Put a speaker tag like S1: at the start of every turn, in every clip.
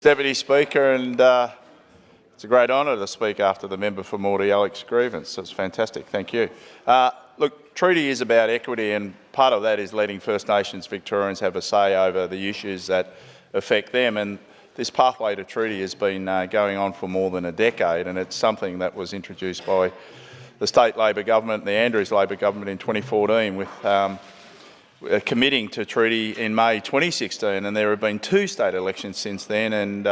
S1: Deputy Speaker, and it's a great honour to speak after the member for Morty, Alex Grievance. It's fantastic, thank you. Look, treaty is about equity, and part of that is letting First Nations Victorians have a say over the issues that affect them. And this pathway to treaty has been going on for more than a decade, and it's something that was introduced by the State Labor government, the Andrews Labor government in 2014 with committing to treaty in May 2016, and there have been 2 state elections since then, and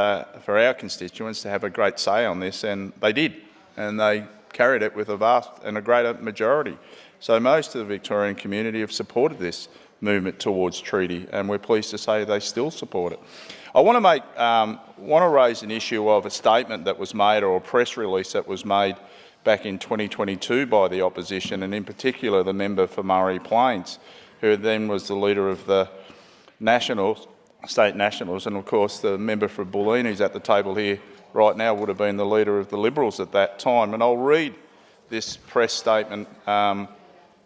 S1: for our constituents to have a great say on this, and they did, and they carried it with a vast and a greater majority. So most of the Victorian community have supported this movement towards treaty, and we're pleased to say they still support it. I want to raise an issue of a statement that was made, or a press release that was made back in 2022 by the opposition, and in particular the member for Murray Plains, who then was the leader of the State Nationals, and of course the member for Bulleen, who's at the table here right now, would have been the leader of the Liberals at that time. And I'll read this press statement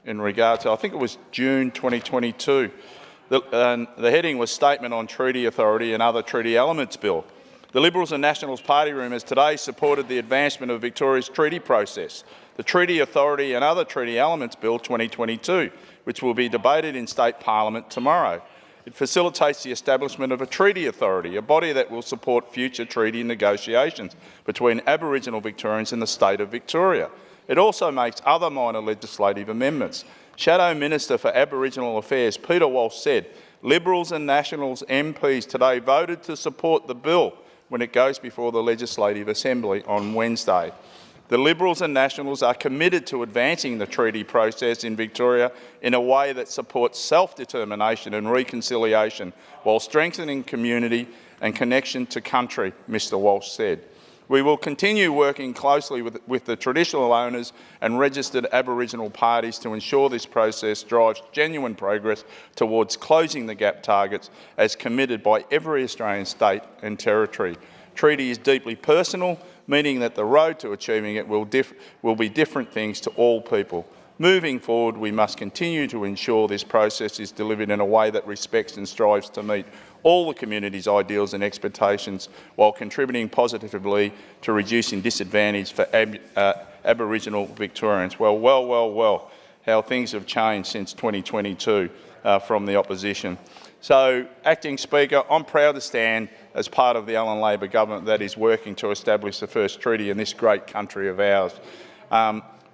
S1: in regard to, I think it was June 2022. The heading was Statement on Treaty Authority and Other Treaty Elements Bill. The Liberals and Nationals party room has today supported the advancement of Victoria's treaty process, the Treaty Authority and Other Treaty Elements Bill 2022, which will be debated in State Parliament tomorrow. It facilitates the establishment of a treaty authority, a body that will support future treaty negotiations between Aboriginal Victorians and the State of Victoria. It also makes other minor legislative amendments. Shadow Minister for Aboriginal Affairs Peter Walsh said, Liberals and Nationals MPs today voted to support the bill when it goes before the Legislative Assembly on Wednesday. The Liberals and Nationals are committed to advancing the treaty process in Victoria in a way that supports self-determination and reconciliation while strengthening community and connection to country, Mr Walsh said. We will continue working closely with the traditional owners and registered Aboriginal parties to ensure this process drives genuine progress towards closing the gap targets as committed by every Australian state and territory. Treaty is deeply personal, meaning that the road to achieving it will be different things to all people. Moving forward, we must continue to ensure this process is delivered in a way that respects and strives to meet all the community's ideals and expectations while contributing positively to reducing disadvantage for Aboriginal Victorians. Well, how things have changed since 2022 from the opposition. So, Acting Speaker, I'm proud to stand as part of the Allan Labor government that is working to establish the first treaty in this great country of ours.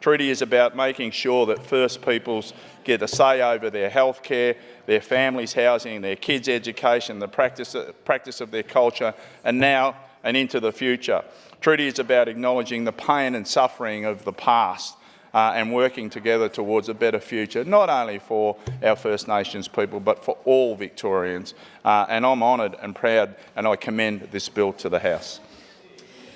S1: Treaty is about making sure that First Peoples get a say over their health care, their families' housing, their kids' education, the practice of their culture, and now and into the future. Treaty is about acknowledging the pain and suffering of the past and working together towards a better future, not only for our First Nations people, but for all Victorians. And I'm honoured and proud, and I commend this bill to the House.